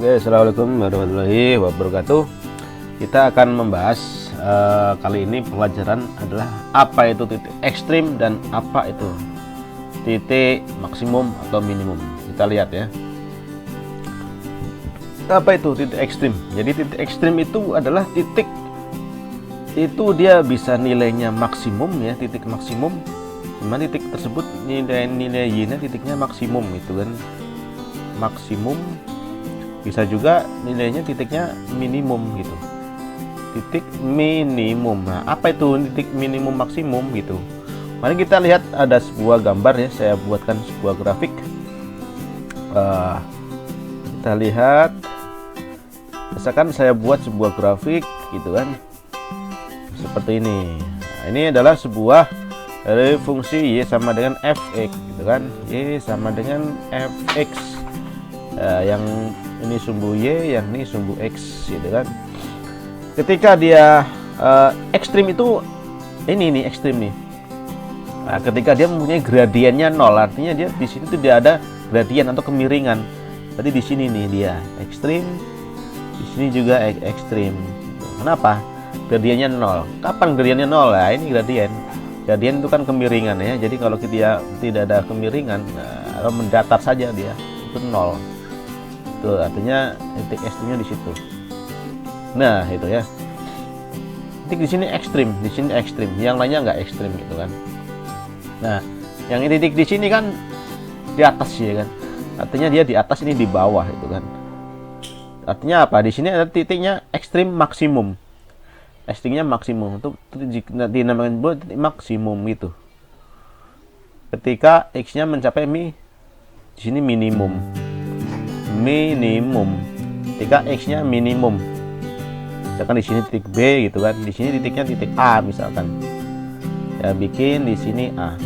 Oke, assalamualaikum warahmatillahi wabarakatuh. Kita akan membahas kali ini pelajaran adalah apa itu titik ekstrim dan apa itu titik maksimum atau minimum. Kita lihat ya. Apa itu titik ekstrim? Jadi titik ekstrim itu adalah titik itu dia bisa nilainya maksimum ya, titik maksimum. Dimana titik tersebut nilai y-nya titiknya maksimum itu kan. Maksimum bisa juga nilainya titiknya minimum gitu, titik minimum. Nah, apa itu titik minimum maksimum gitu? Mari kita lihat, ada sebuah gambar ya, saya buatkan sebuah grafik. Kita lihat, misalkan saya buat sebuah grafik gitu kan, seperti ini. Nah, ini adalah sebuah dari fungsi y sama dengan fx gitu kan, y sama dengan fx. Yang ini sumbu y, yang ini sumbu x gitu kan. Ketika dia ekstrim itu ini nih ekstrim nih. Nah, ketika dia mempunyai gradiennya 0, artinya dia di sini tuh dia ada gradien atau kemiringan. Berarti di sini nih dia ekstrim, di sini juga ekstrim. Kenapa? Gradiennya 0. Kapan gradiennya 0? Nah, ini gradien. Gradien itu kan kemiringan ya. Jadi kalau kita tidak ada kemiringan, atau mendatar saja dia itu 0. Tuh, artinya titik ekstrimnya di situ. Nah, itu ya. Titik di sini ekstrim, di sini ekstrim. Yang lainnya nggak ekstrim gitu kan. Nah, yang titik di sini kan di atas ya kan. Artinya dia di atas, ini di bawah itu kan. Artinya apa? Di sini ada titiknya ekstrim maksimum. Ekstrimnya maksimum itu dinamakan titik maksimum gitu. Ketika x-nya mencapai di sini minimum. Minimum ketika x-nya minimum, misalkan di sini titik B gitu kan, di sini titiknya titik A misalkan ya, bikin di sini A,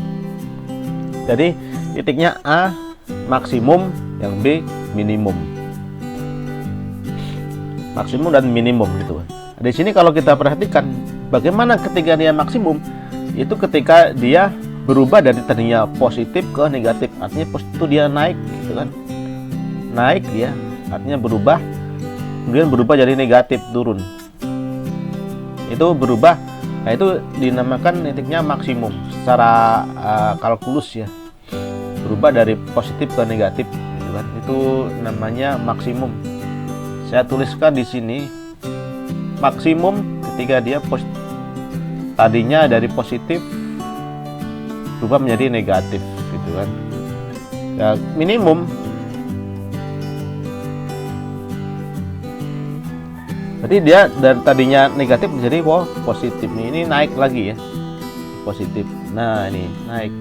jadi titiknya A maksimum, yang B minimum, maksimum dan minimum gitu. Di sini kalau kita perhatikan bagaimana ketika dia maksimum, itu ketika dia berubah dari tadinya positif ke negatif, artinya positif itu dia naik gitu kan, naik ya, artinya berubah, kemudian berubah jadi negatif, turun, itu berubah. Nah, itu dinamakan titiknya maksimum secara kalkulus ya, berubah dari positif ke negatif gitu kan, itu namanya maksimum. Saya tuliskan di sini maksimum ketika dia tadinya dari positif berubah menjadi negatif gitu kan. Ya, minimum jadi dia dari tadinya negatif menjadi positif nih, ini naik lagi ya, positif. Nah, ini naik,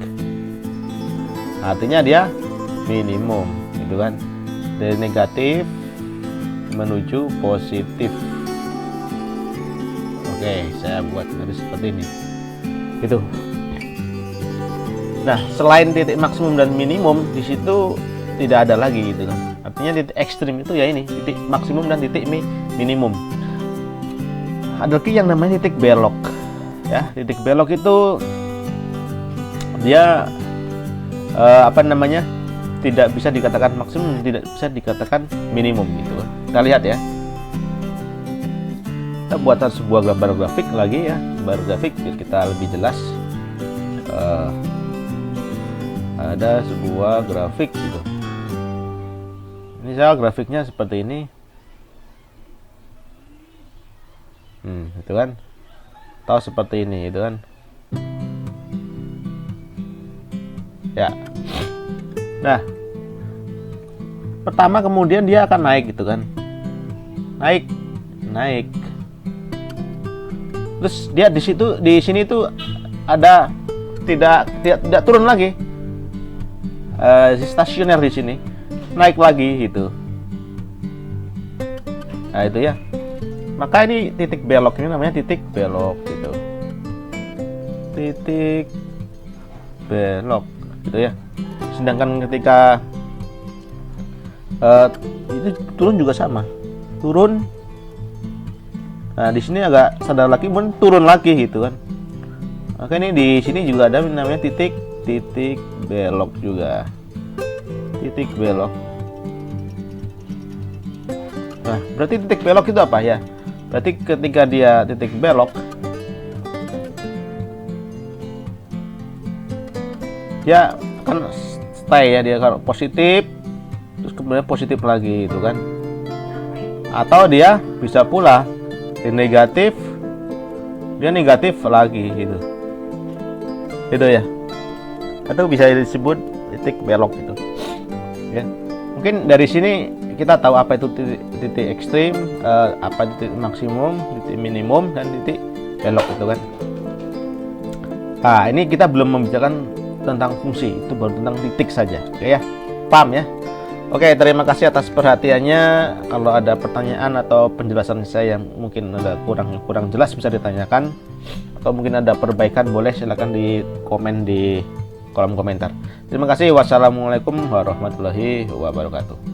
artinya dia minimum gitu kan, dari negatif menuju positif. Oke, saya buat garis seperti ini gitu. Nah, selain titik maksimum dan minimum, di situ tidak ada lagi gitu kan. Artinya titik ekstrim itu ya ini, titik maksimum dan titik minimum. Ada lagi yang namanya titik belok ya. Titik belok itu dia tidak bisa dikatakan maksimum, tidak bisa dikatakan minimum gitu. Kita lihat ya, kita buat sebuah gambar grafik lagi ya, gambar grafik biar kita lebih jelas. Ada sebuah grafik gitu. Misal grafiknya seperti ini. Itu kan, atau seperti ini itu kan ya. Nah, pertama kemudian dia akan naik gitu kan, naik terus dia di sini tuh ada tidak turun lagi, stasioner di sini, naik lagi gitu. Nah, itu ya. Maka ini titik belok, ini namanya titik belok gitu. Titik belok gitu ya. Sedangkan ketika itu turun juga sama. Turun. Nah, di sini agak sadar lagi, pun turun lagi gitu kan. Maka ini di sini juga ada namanya titik belok juga. Titik belok. Nah, berarti titik belok itu apa ya? Berarti ketika dia titik belok, dia akan stay ya, dia kalau positif terus kemudian positif lagi itu kan. Atau dia bisa pula di negatif, dia negatif lagi gitu. Itu ya. Atau bisa disebut titik belok gitu. Ya. Mungkin dari sini kita tahu apa itu titik ekstrim, apa titik maksimum, titik minimum, dan titik belok itu kan. Nah, ini kita belum membicarakan tentang fungsi, itu baru tentang titik saja. Oke ya, paham ya? Oke, terima kasih atas perhatiannya. Kalau ada pertanyaan atau penjelasan saya yang mungkin ada kurang jelas, bisa ditanyakan, atau mungkin ada perbaikan, boleh silakan di komen di kolom komentar. Terima kasih. Wassalamualaikum warahmatullahi wabarakatuh.